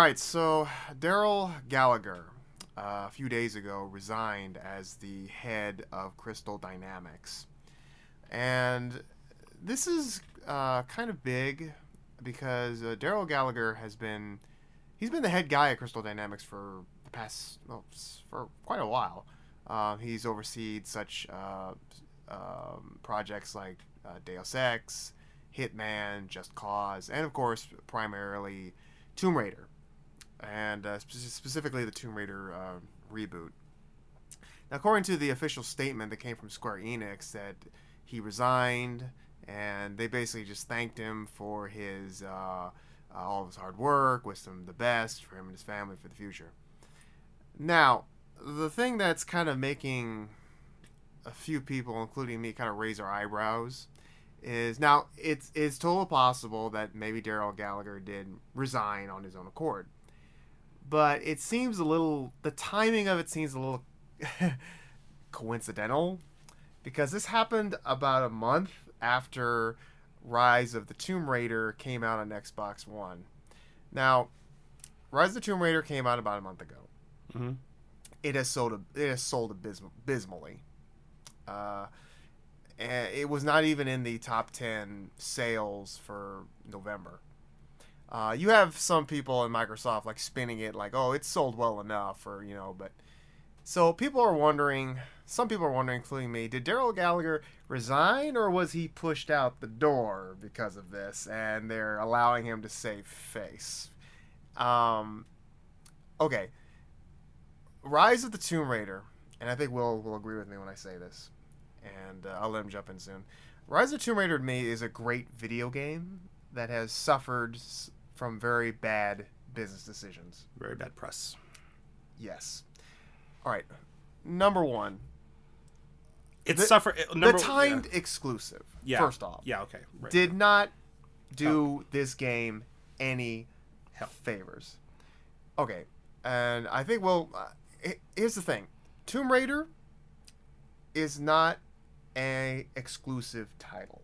right, so Darrell Gallagher a few days ago resigned as the head of Crystal Dynamics. And this is kind of big because Darrell Gallagher he's been the head guy at Crystal Dynamics for for quite a while. He's overseen such projects like Deus Ex, Hitman, Just Cause, and of course, primarily Tomb Raider, and specifically the Tomb Raider reboot. Now, according to the official statement that came from Square Enix, that he resigned, and they basically just thanked him for his all of his hard work, wished him the best for him and his family for the future. Now, the thing that's kind of making a few people, including me, kind of raise our eyebrows is now it's totally possible that maybe Darrell Gallagher did resign on his own accord, but it seems the timing of it seems a little coincidental, because this happened about a month after Rise of the Tomb Raider came out on Xbox One. Now, Rise of the Tomb Raider came out about a month ago. Mm-hmm. It has sold abysmally. And it was not even in the top 10 sales for November. You have some people in Microsoft like spinning it like, oh, it's sold well enough, or but so people are wondering. Some people are wondering, including me, did Darrell Gallagher resign, or was he pushed out the door because of this, and they're allowing him to save face? Okay. Rise of the Tomb Raider, and I think will agree with me when I say this, and I'll let him jump in soon. Rise of the Tomb Raider to me is a great video game that has suffered from very bad business decisions. Very bad press. Yes. All right. Number one. The timed exclusive. Yeah. First off. Yeah. Okay. Right. Did not do this game any favors. Okay. And I think, here's the thing. Tomb Raider is not an exclusive title.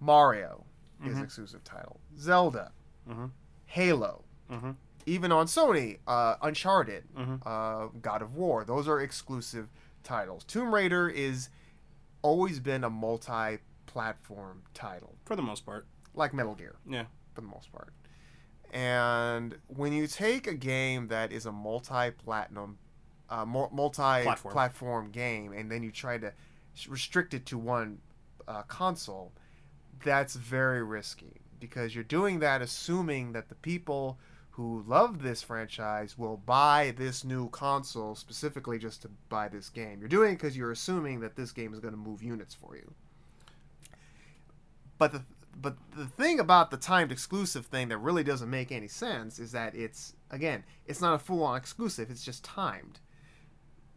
Mario is an exclusive title. Zelda. Halo. Even on Sony, Uncharted, God of War. Those are exclusive titles. Tomb Raider is always been a multi-platform title. For the most part. Like Metal Gear. Yeah. For the most part. And when you take a game that is a multi-platform game, and then you try to restrict it to one console, that's very risky, because you're doing that assuming that the people who love this franchise will buy this new console specifically just to buy this game. You're doing it because you're assuming that this game is going to move units for you. But the thing about the timed exclusive thing that really doesn't make any sense is that it's not a full-on exclusive. It's just timed.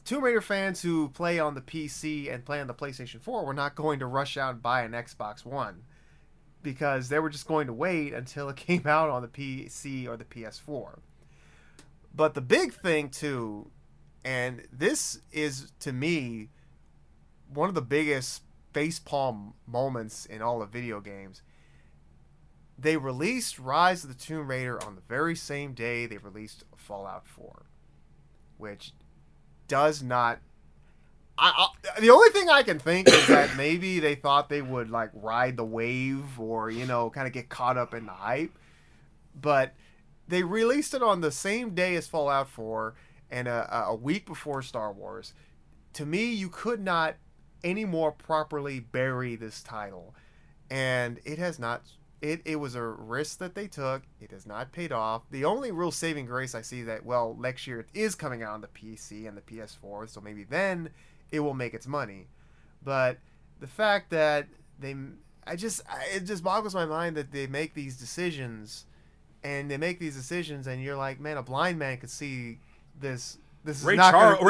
Tomb Raider fans who play on the PC and play on the PlayStation 4 were not going to rush out and buy an Xbox One, because they were just going to wait until it came out on the PC or the PS4. But the big thing too, and this is to me one of the biggest facepalm moments in all of video games, they released Rise of the Tomb Raider on the very same day they released Fallout 4, which does not... the only thing I can think is that maybe they thought they would like ride the wave, or kind of get caught up in the hype, but they released it on the same day as Fallout 4 and a week before Star Wars. To me, you could not any more properly bury this title, and it has not. It was a risk that they took. It has not paid off. The only real saving grace I see is that, next year it is coming out on the PC and the PS4, so maybe then it will make its money. But the fact that it just boggles my mind that they make these decisions, and you're like, man, a blind man could see this. Ray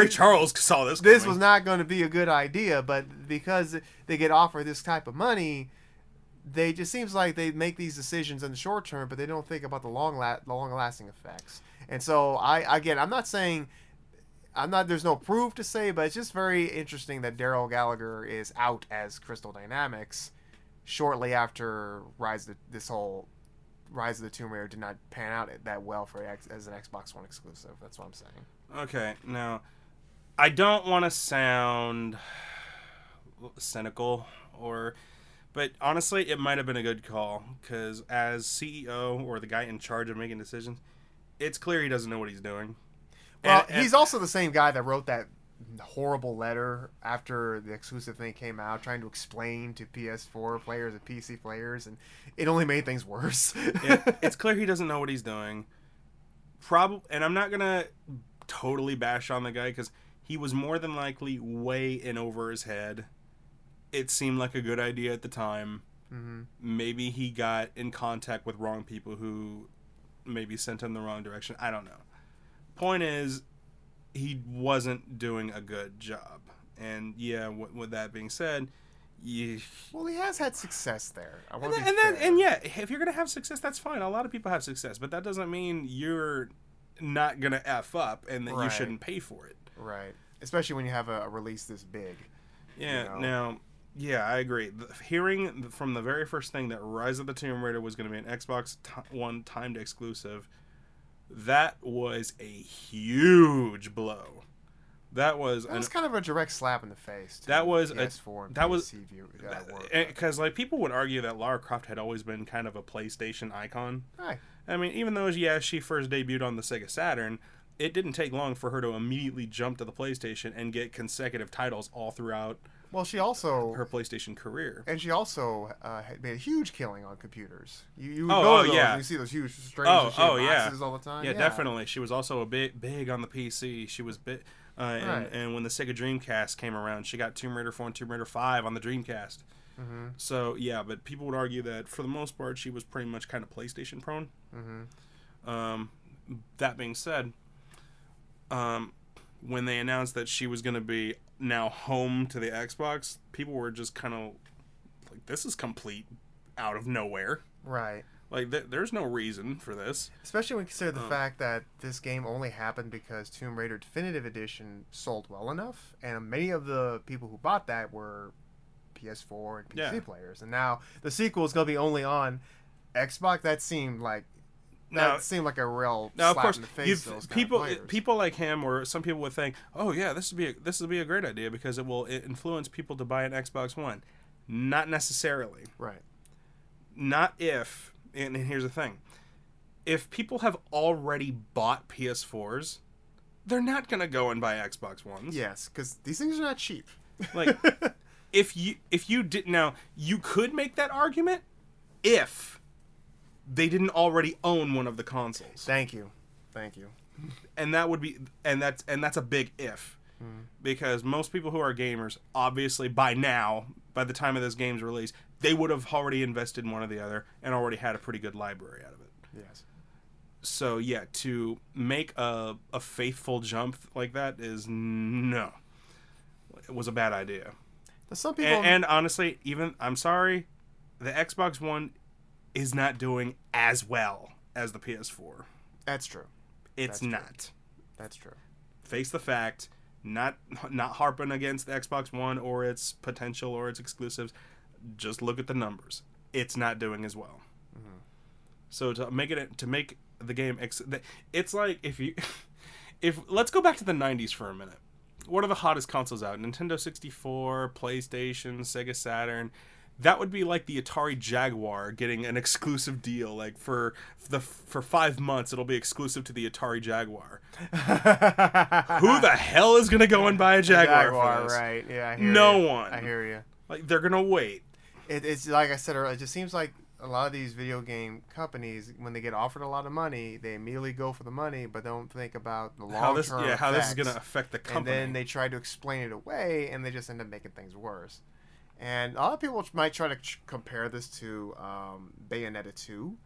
Charles saw this. This was not going to be a good idea, but because they get offered this type of money, they just seems like they make these decisions in the short term, but they don't think about the long-lasting effects. And so I'm not saying. There's no proof to say, but it's just very interesting that Darrell Gallagher is out as Crystal Dynamics shortly after this whole Rise of the Tomb Raider did not pan out that well as an Xbox One exclusive. That's what I'm saying. Okay, now, I don't want to sound cynical, but honestly, it might have been a good call, because as CEO or the guy in charge of making decisions, it's clear he doesn't know what he's doing. Well, he's also the same guy that wrote that horrible letter after the exclusive thing came out, trying to explain to PS4 players and PC players, and it only made things worse. It's clear he doesn't know what he's doing. And I'm not gonna totally bash on the guy, because he was more than likely way in over his head. It seemed like a good idea at the time. Mm-hmm. Maybe he got in contact with wrong people who maybe sent him the wrong direction. I don't know. Point is, he wasn't doing a good job. And yeah, with that being said, well, he has had success there. And yeah, if you're gonna have success, that's fine. A lot of people have success, but that doesn't mean you're not gonna F up and that you shouldn't pay for it. Right. Especially when you have a release this big. Yeah. You know? Now, yeah, I agree. Hearing from the very first thing that Rise of the Tomb Raider was going to be an Xbox One timed exclusive, that was a huge blow. That was kind of a direct slap in the face. That was PS4 and that was PC because like people would argue that Lara Croft had always been kind of a PlayStation icon. Right. I mean, even though she first debuted on the Sega Saturn, it didn't take long for her to immediately jump to the PlayStation and get consecutive titles all throughout. Well, she also her PlayStation career, and she also had made a huge killing on computers. You go to those and you see those huge strings boxes all the time. Yeah, definitely. She was also a big on the PC. She was big, and when the Sega Dreamcast came around, she got Tomb Raider 4 and Tomb Raider 5 on the Dreamcast. Mm-hmm. So yeah, but people would argue that for the most part, she was pretty much kind of PlayStation prone. Mm-hmm. That being said, when they announced that she was going to be now home to the Xbox, people were just kind of like, this is complete out of nowhere. Right. Like, there's no reason for this. Especially when you consider the fact that this game only happened because Tomb Raider Definitive Edition sold well enough, and many of the people who bought that were PS4 and PC players. And now the sequel is going to be only on Xbox. That seemed like a real slap in the face. Those people like him, or some people would think, oh yeah, this would be a great idea because it will influence people to buy an Xbox One. Not necessarily. Right. Not if, and here's the thing, if people have already bought PS4s, they're not gonna go and buy Xbox Ones. Yes, because these things are not cheap. Like, if you did, now you could make that argument if they didn't already own one of the consoles. Thank you. And that would be, and that's a big if, because most people who are gamers, obviously by the time of this game's release, they would have already invested in one or the other and already had a pretty good library out of it. Yes. So yeah, to make a faithful jump like that it was a bad idea. Some people, and honestly, even I'm sorry, the Xbox One is not doing as well as the PS4. That's true. It's not. That's true. Face the fact. Not harping against the Xbox One or its potential or its exclusives. Just look at the numbers. It's not doing as well. Mm-hmm. So to make the game, it's like if let's go back to the 90s for a minute. What are the hottest consoles out? Nintendo 64, PlayStation, Sega Saturn. That would be like the Atari Jaguar getting an exclusive deal. Like for 5 months, it'll be exclusive to the Atari Jaguar. Who the hell is gonna go and buy a Jaguar for this? Right? Yeah, no one. I hear you. Like, they're gonna wait. It's like I said earlier. It just seems like a lot of these video game companies, when they get offered a lot of money, they immediately go for the money, but don't think about the long term. How this is gonna affect the company. And then they try to explain it away, and they just end up making things worse. And a lot of people might try to compare this to Bayonetta 2,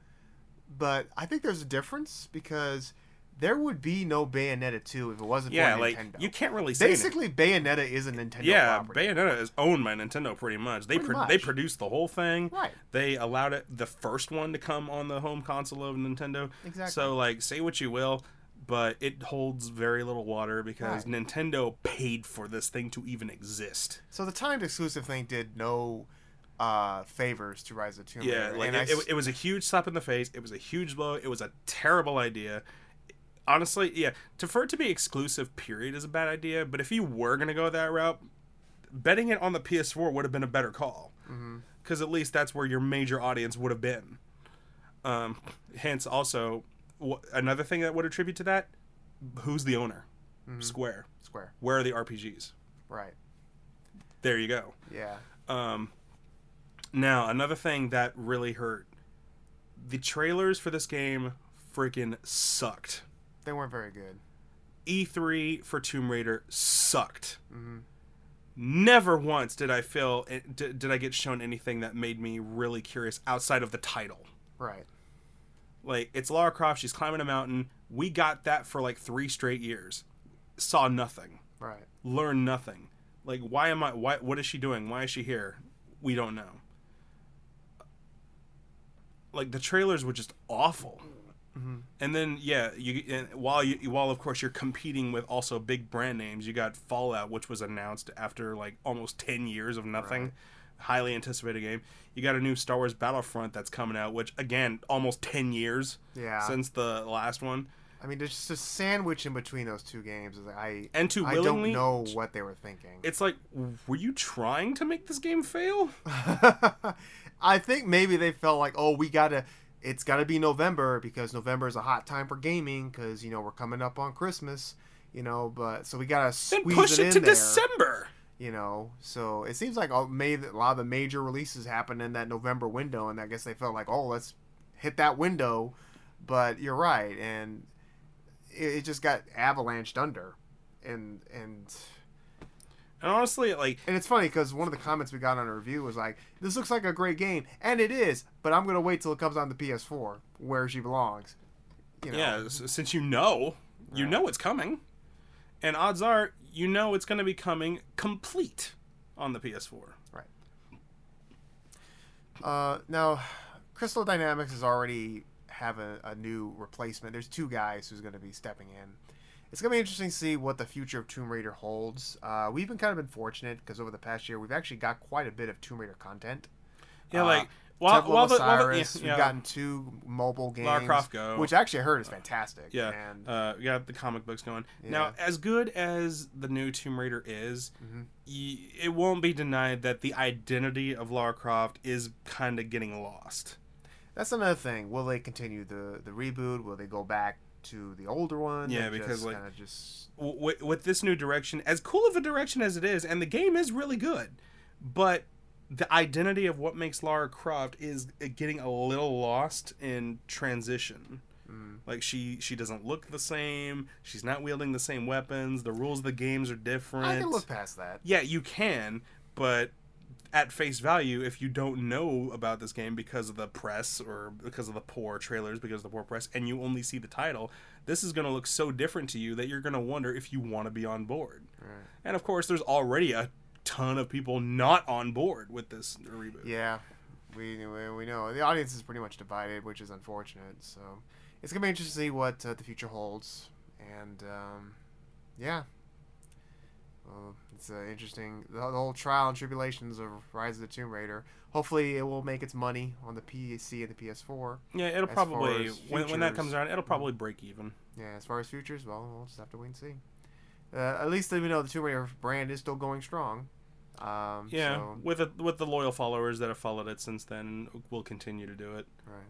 but I think there's a difference because there would be no Bayonetta 2 if it wasn't for Nintendo. You can't really say basically Bayonetta is a Nintendo property. Bayonetta is owned by Nintendo pretty much. They produced the whole thing. Right. They allowed the first one to come on the home console of Nintendo. Exactly. So like, say what you will, but it holds very little water because Nintendo paid for this thing to even exist. So the timed exclusive thing did no favors to Rise of the Tomb Yeah, Raider. like And it was a huge slap in the face. It was a huge blow. It was a terrible idea. Honestly, yeah, for it to be exclusive, period, is a bad idea. But if you were gonna go that route, betting it on the PS4 would have been a better call, because at least that's where your major audience would have been. Hence, also another thing that would attribute to that: who's the owner? Square. Where are the RPGs? Right. There you go. Yeah. Now, another thing that really hurt: the trailers for this game freaking sucked. They weren't very good. E3 for Tomb Raider sucked. Never once did I get shown anything that made me really curious outside of the title. Right. Like, it's Lara Croft, she's climbing a mountain. We got that for like 3 straight years. Saw nothing. Right. Learned nothing. Like, what is she doing? Why is she here? We don't know. Like, the trailers were just awful. And then while of course you're competing with also big brand names, you got Fallout, which was announced after like almost 10 years of nothing. Right. Highly anticipated game. You got a new Star Wars Battlefront that's coming out, which again almost 10 years since the last one. I mean, there's just a sandwich in between those two games. I willingly, don't know what they were thinking. It's like, were you trying to make this game fail? I think maybe they felt like, it's got to be November because November is a hot time for gaming because, we're coming up on Christmas, but so we got to squeeze then push it in to there, December. So it seems like a lot of the major releases happen in that November window, and I guess they felt like, let's hit that window. But you're right, and it just got avalanched under, and honestly, and it's funny because one of the comments we got on a review was like, "This looks like a great game," and it is, but I'm gonna wait till it comes on the PS4 where she belongs. Yeah, since you know it's coming, and odds are it's going to be coming complete on the PS4. Right. Now, Crystal Dynamics is already have a new replacement. There's 2 guys who's going to be stepping in. It's going to be interesting to see what the future of Tomb Raider holds. We've been fortunate because over the past year, we've actually got quite a bit of Tomb Raider content. Yeah, we've gotten 2 mobile games. Lara Croft Go. Which actually I heard is fantastic. Yeah, and we got the comic books going. Yeah. Now, as good as the new Tomb Raider is, it won't be denied that the identity of Lara Croft is kind of getting lost. That's another thing. Will they continue the reboot? Will they go back to the older one? Yeah, because with this new direction, as cool of a direction as it is, and the game is really good, but the identity of what makes Lara Croft is getting a little lost in transition. Like, she doesn't look the same. She's not wielding the same weapons. The rules of the games are different. I can look past that. Yeah, you can, but at face value, if you don't know about this game because of the press or because of the poor trailers, because of the poor press, and you only see the title, this is going to look so different to you that you're going to wonder if you want to be on board. Right. And of course, there's already a ton of people not on board with this reboot. Yeah, we know. The audience is pretty much divided, which is unfortunate. So it's going to be interesting to see what the future holds. And, it's interesting. The whole trial and tribulations of Rise of the Tomb Raider. Hopefully, it will make its money on the PC and the PS4. Yeah, it'll probably when that comes around, it'll probably break even. Yeah, as far as futures, well, we'll just have to wait and see. At least we know the Tomb Raider brand is still going strong. With the loyal followers that have followed it since then, will continue to do it. Right.